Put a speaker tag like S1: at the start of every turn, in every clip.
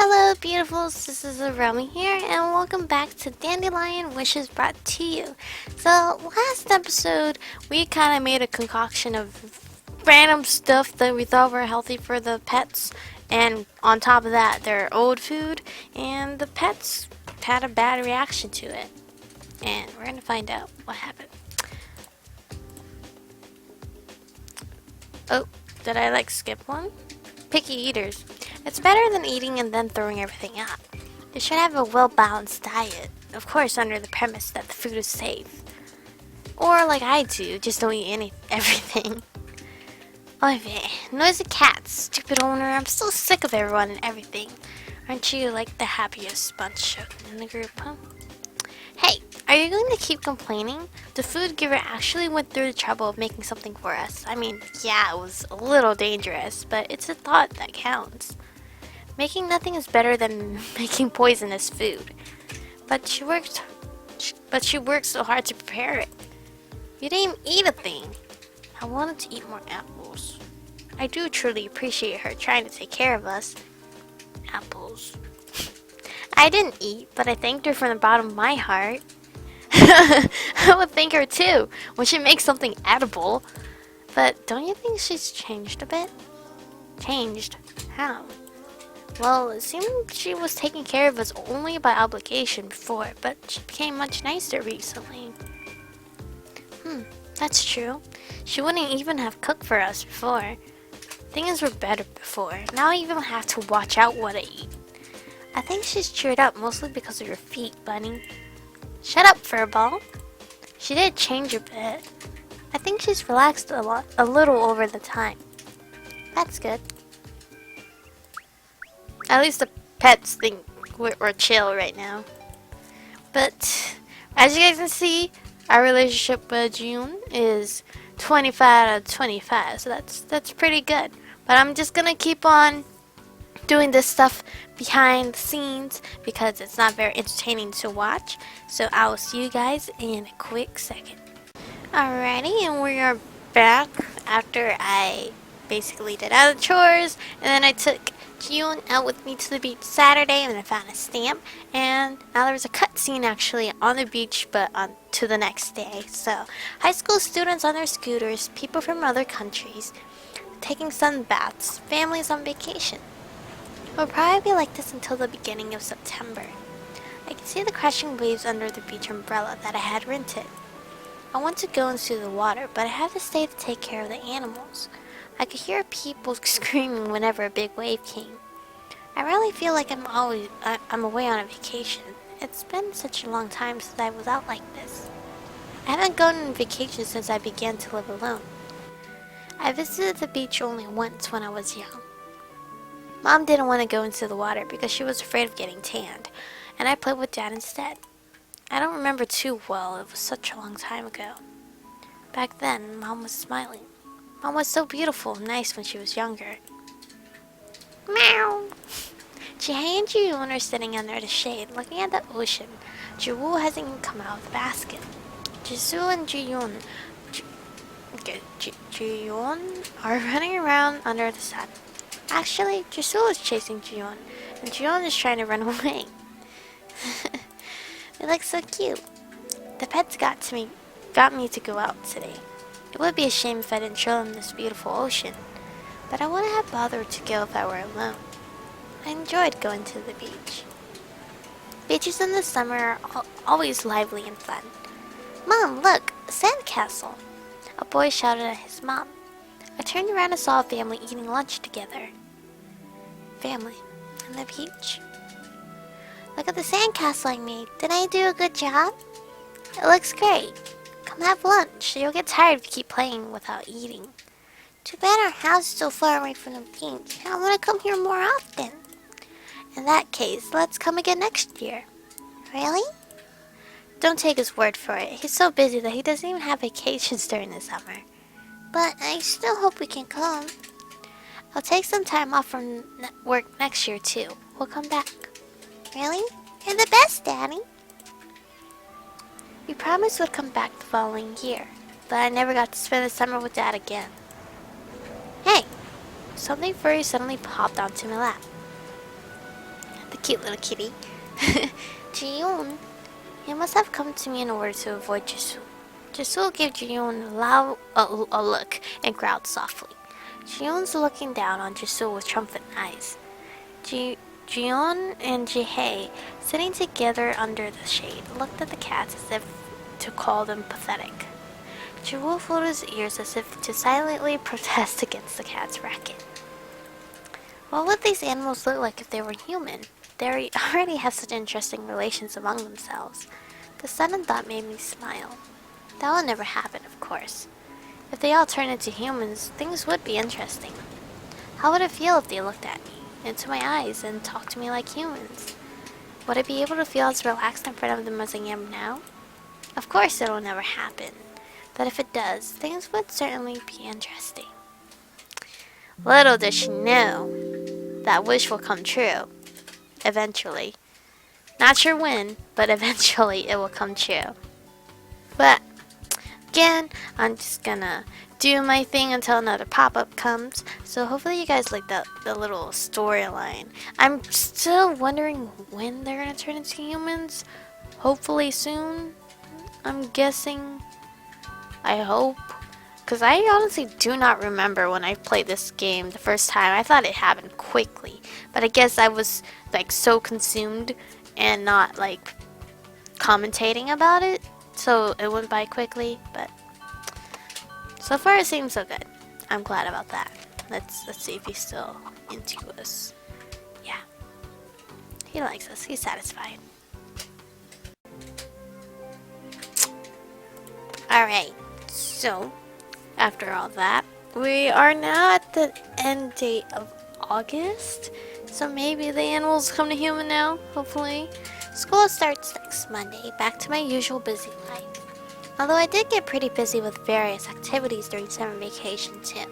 S1: Hello beautifuls, this is Aromie here and welcome back to Dandelion Wishes brought to you. So last episode we kind of made a concoction of random stuff that we thought were healthy for the pets, and on top of that they're old food and the pets had a bad reaction to it. And we're gonna find out what happened. Oh, did I skip one? Picky eaters. It's better than eating and then throwing everything out. You should have a well-balanced diet, of course under the premise that the food is safe. Or like I do, just don't eat everything. Oy vey, noisy cats, stupid owner, I'm so sick of everyone and everything. Aren't you like the happiest bunch in the group, huh? Hey, are you going to keep complaining? The food giver actually went through the trouble of making something for us. I mean, yeah, it was a little dangerous, but it's a thought that counts. Making nothing is better than making poisonous food. But she worked so hard to prepare it. You didn't eat a thing. I wanted to eat more apples. I do truly appreciate her trying to take care of us. Apples. I didn't eat, but I thanked her from the bottom of my heart. I would thank her too when she makes something edible. But don't you think she's changed a bit? Changed? How? Well, it seemed she was taking care of us only by obligation before, but she became much nicer recently. That's true. She wouldn't even have cooked for us before. Things were better before. Now I even have to watch out what I eat. I think she's cheered up mostly because of your feet, Bunny. Shut up, Furball. She did change a bit. I think she's relaxed a little over the time. That's good. At least the pets think we're chill right now. But as you guys can see, our relationship with June is 25 out of 25, so that's pretty good. But I'm just gonna keep on doing this stuff behind the scenes because it's not very entertaining to watch. So I will see you guys in a quick second. Alrighty, and we are back after I basically did all the chores, and then I took June out with me to the beach Saturday, and I found a stamp, and now there was a cutscene actually on the beach, but on to the next day. So high school students on their scooters, people from other countries taking sun baths, families on vacation. It'll probably be like this until the beginning of September. I can see the crashing waves under the beach umbrella that I had rented. I want to go into the water, but I have to stay to take care of the animals. I could hear people screaming whenever a big wave came. I really feel like I'm away on a vacation. It's been such a long time since I was out like this. I haven't gone on vacation since I began to live alone. I visited the beach only once when I was young. Mom didn't want to go into the water because she was afraid of getting tanned, and I played with Dad instead. I don't remember too well, it was such a long time ago. Back then, Mom was smiling. Mom was so beautiful and nice when she was younger. Meow! Jihei and Jiyun are sitting under the shade, looking at the ocean. Jiwoo hasn't even come out of the basket. Jisoo and Jiyun are running around under the sun. Actually, Jisoo is chasing Jiyun, and Jiyun is trying to run away. They look so cute. The pets got me to go out today. It would be a shame if I didn't show them this beautiful ocean, but I wouldn't have bothered to go if I were alone. I enjoyed going to the beach. Beaches in the summer are always lively and fun. Mom, look, a sandcastle! A boy shouted at his mom. I turned around and saw a family eating lunch together. Family on the beach. Look at the sandcastle I made. Did I do a good job? It looks great. Come have lunch. You'll get tired if you keep playing without eating. Too bad our house is so far away from the beach. I want to come here more often. In that case, let's come again next year. Really? Don't take his word for it. He's so busy that he doesn't even have vacations during the summer. But I still hope we can come. I'll take some time off from work next year too. We'll come back. Really? You're the best, Daddy. We promised we'd come back the following year, but I never got to spend the summer with Dad again. Hey! Something furry suddenly popped onto my lap. Cute little kitty. Ji-yoon, you must have come to me in order to avoid Jisoo. Jisoo gave Ji-yoon a look and growled softly. Ji-yoon's looking down on Jisoo with triumphant eyes. Ji-yoon and Ji-hae, sitting together under the shade, looked at the cats as if to call them pathetic. Ji-woo folded his ears as if to silently protest against the cat's racket. What would these animals look like if they were human? They already have such interesting relations among themselves. The sudden thought made me smile. That will never happen, of course. If they all turned into humans, things would be interesting. How would it feel if they looked at me, into my eyes, and talked to me like humans? Would I be able to feel as relaxed in front of them as I am now? Of course it will never happen. But if it does, things would certainly be interesting. Little does she know, that wish will come true. Eventually. Not sure when, but eventually it will come true. But again, I'm just gonna do my thing until another pop-up comes. So hopefully you guys like the little storyline. I'm still wondering when they're gonna turn into humans. Hopefully soon. I'm guessing. I hope. Because I honestly do not remember when I played this game the first time. I thought it happened quickly. But I guess I was like so consumed and not like commentating about it. So it went by quickly. But so far it seems so good. I'm glad about that. Let's see if he's still into us. Yeah. He likes us. He's satisfied. Alright. So after all that, we are now at the end date of August, so maybe the animals come to human now, hopefully. School starts next Monday, back to my usual busy life. Although I did get pretty busy with various activities during summer vacation too.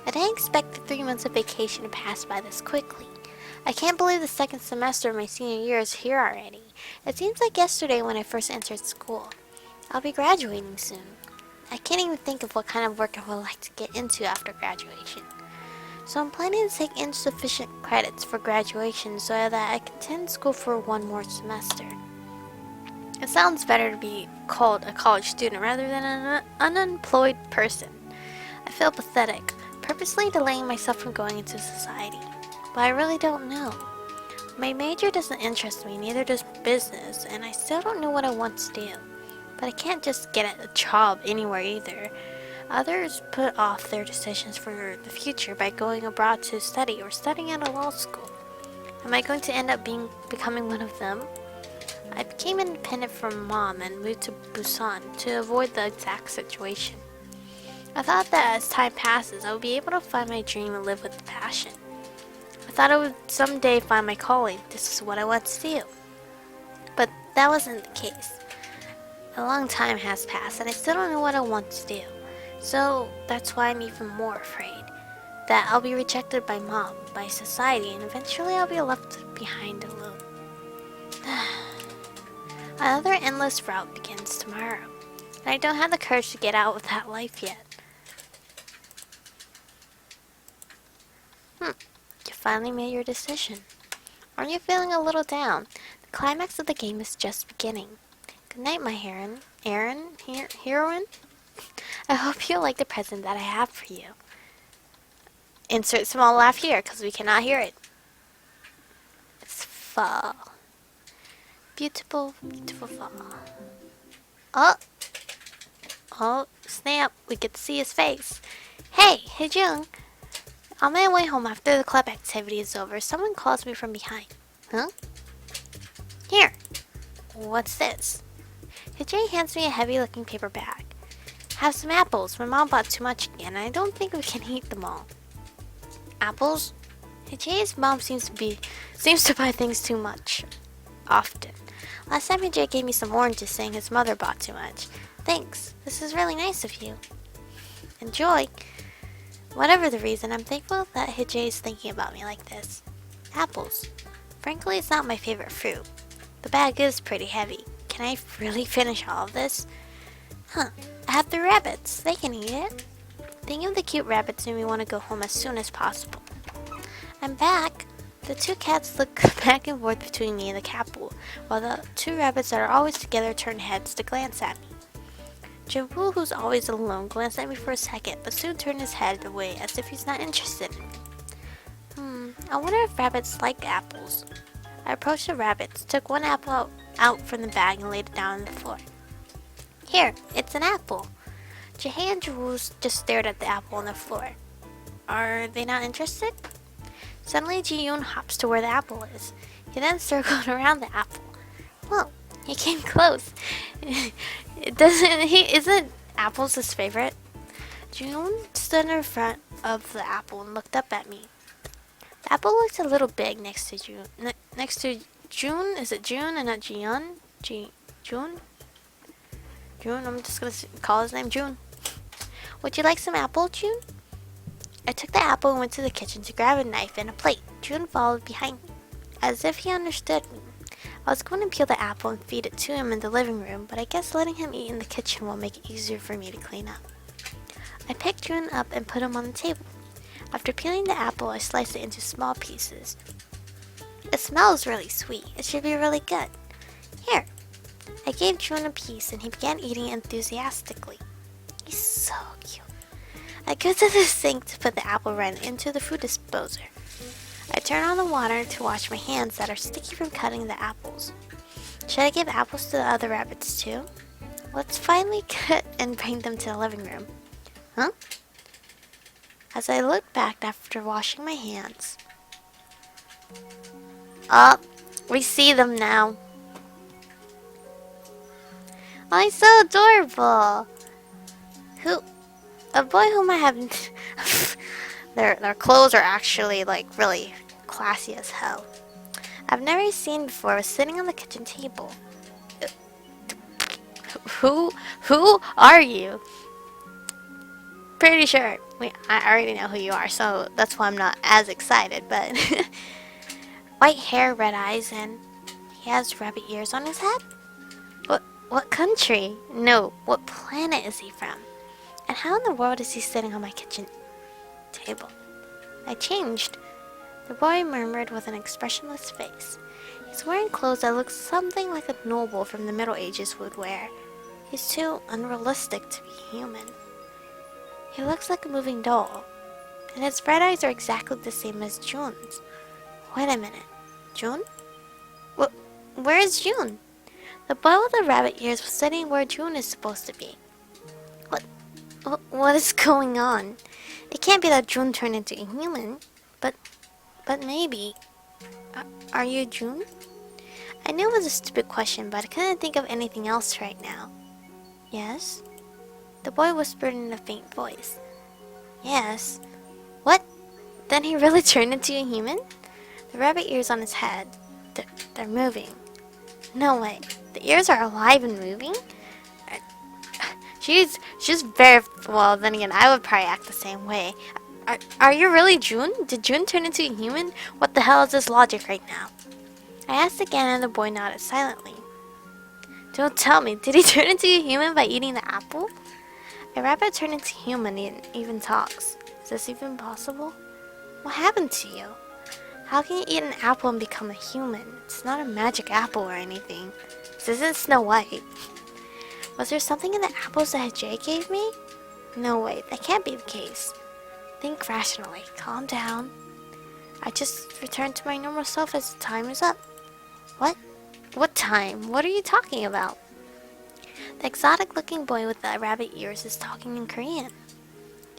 S1: I didn't expect the 3 months of vacation to pass by this quickly. I can't believe the second semester of my senior year is here already. It seems like yesterday when I first entered school. I'll be graduating soon. I can't even think of what kind of work I would like to get into after graduation. So I'm planning to take insufficient credits for graduation so that I can attend school for one more semester. It sounds better to be called a college student rather than an unemployed person. I feel pathetic, purposely delaying myself from going into society. But I really don't know. My major doesn't interest me, neither does business, and I still don't know what I want to do. But I can't just get a job anywhere either. Others put off their decisions for the future by going abroad to study or studying at a law school. Am I going to end up becoming one of them? I became independent from mom and moved to Busan to avoid the exact situation. I thought that as time passes, I would be able to find my dream and live with passion. I thought I would someday find my calling. This is what I want to do. But that wasn't the case. A long time has passed and I still don't know what I want to do. So that's why I'm even more afraid that I'll be rejected by mom, by society, and eventually I'll be left behind alone. Another endless route begins tomorrow, and I don't have the courage to get out of that life yet. You finally made your decision. Aren't you feeling a little down? The climax of the game is just beginning. Good night, my heroine. Heroine? I hope you like the present that I have for you. Insert small laugh here, because we cannot hear it. It's fall. Beautiful, beautiful fall. Oh, snap. We get to see his face. Hey, Jung. On my way home after the club activity is over, someone calls me from behind. Huh? Here. What's this? Jay hands me a heavy-looking paper bag. Have some apples. My mom bought too much again, and I don't think we can eat them all. Apples? Jay's mom seems to buy things too much. Often. Last time Jay gave me some oranges saying his mother bought too much. Thanks. This is really nice of you. Enjoy. Whatever the reason, I'm thankful that Jay is thinking about me like this. Apples. Frankly, it's not my favorite fruit. The bag is pretty heavy. Can I really finish all of this? I have the rabbits. They can eat it. Thinking of the cute rabbits made me want to go home as soon as possible. I'm back. The two cats look back and forth between me and the catpool, while the two rabbits that are always together turn heads to glance at me. Jabu, who's always alone, glanced at me for a second, but soon turned his head away as if he's not interested in me. I wonder if rabbits like apples. I approached the rabbits, took one apple out from the bag and laid it down on the floor. Here, it's an apple. Jahei and Jabu just stared at the apple on the floor. Are they not interested? Suddenly, Ji-yoon hops to where the apple is. He then circled around the apple. Well, he came close. Isn't apples his favorite? Ji-yoon stood in front of the apple and looked up at me. The apple looked a little big next to June. Next to June? Is it June and not Ji-yoon? June? June, I'm just gonna call his name June. Would you like some apple, June? I took the apple and went to the kitchen to grab a knife and a plate. June followed behind me, as if he understood me. I was going to peel the apple and feed it to him in the living room, but I guess letting him eat in the kitchen will make it easier for me to clean up. I picked June up and put him on the table. After peeling the apple, I sliced it into small pieces. It smells really sweet. It should be really good. Here. I gave June a piece and he began eating enthusiastically. He's so cute. I go to the sink to put the apple right into the food disposer. I turn on the water to wash my hands that are sticky from cutting the apples. Should I give apples to the other rabbits too? Let's finally cut and bring them to the living room. Huh? As I look back after washing my hands. Oh, we see them now. Oh, he's so adorable. A boy whom I haven't. Their clothes are actually like really classy as hell. I've never seen before was sitting on the kitchen table. Who are you? Pretty sure. I already know who you are, so that's why I'm not as excited, but white hair, red eyes, and he has rabbit ears on his head? What country? No, what planet is he from? And how in the world is he sitting on my kitchen table? I changed. The boy murmured with an expressionless face. He's wearing clothes that look something like a noble from the Middle Ages would wear. He's too unrealistic to be human. He looks like a moving doll, and his red eyes are exactly the same as June's. Wait a minute. June? Where is June? The boy with the rabbit ears was sitting where June is supposed to be. What is going on? It can't be that June turned into a human, but maybe. Are you June? I knew it was a stupid question, but I couldn't think of anything else right now. Yes? The boy whispered in a faint voice. Yes. What? Then he really turned into a human? The rabbit ears on his head, they're moving. No way. The ears are alive and moving? She's very, well, then again, I would probably act the same way. Are you really June? Did June turn into a human? What the hell is this logic right now? I asked again and the boy nodded silently. Don't tell me, did he turn into a human by eating the apple? A rabbit turned into human and even talks. Is this even possible? What happened to you? How can you eat an apple and become a human? It's not a magic apple or anything. This isn't Snow White. Was there something in the apples that Jay gave me? No way, that can't be the case. Think rationally. Calm down. I just returned to my normal self as the time is up. What? What time? What are you talking about? The exotic-looking boy with the rabbit ears is talking in Korean.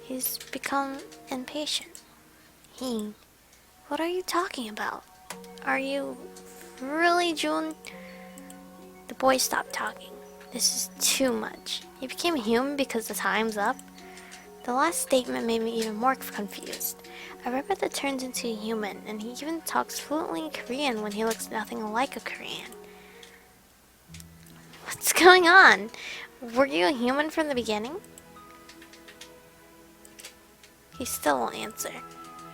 S1: He's become impatient. What are you talking about? Are you really June? The boy stopped talking. This is too much. He became human because the time's up? The last statement made me even more confused. A rabbit that turns into a human, and he even talks fluently in Korean when he looks nothing like a Korean. What's going on? Were you a human from the beginning? He still won't answer.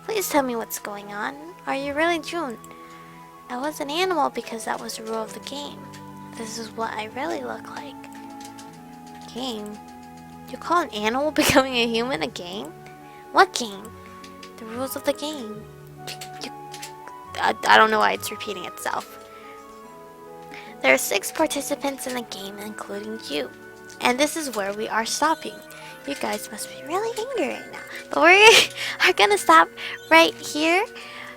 S1: Please tell me what's going on. Are you really June? I was an animal because that was the rule of the game. This is what I really look like. Game? You call an animal becoming a human a game? What game? The rules of the game. I don't know why it's repeating itself. There are 6 participants in the game, including you. And this is where we are stopping. You guys must be really angry right now. But we are gonna stop right here.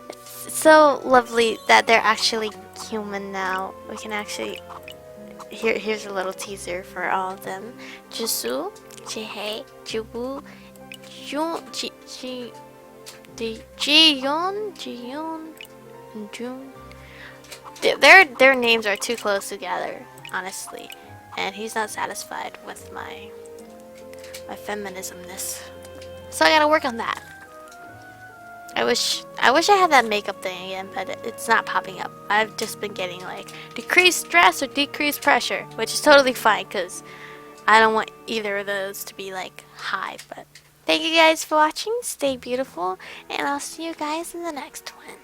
S1: It's so lovely that they're actually human now. We can actually... Here's a little teaser for all of them. Jisoo, Jihye, Jiwoo, Jun, Jiyeon, and June. Their names are too close together, honestly, and he's not satisfied with my feminismness, so I gotta work on that. I wish I had that makeup thing again, but it's not popping up. I've just been getting like decreased stress or decreased pressure, which is totally fine because I don't want either of those to be like high. But thank you guys for watching. Stay beautiful, and I'll see you guys in the next one.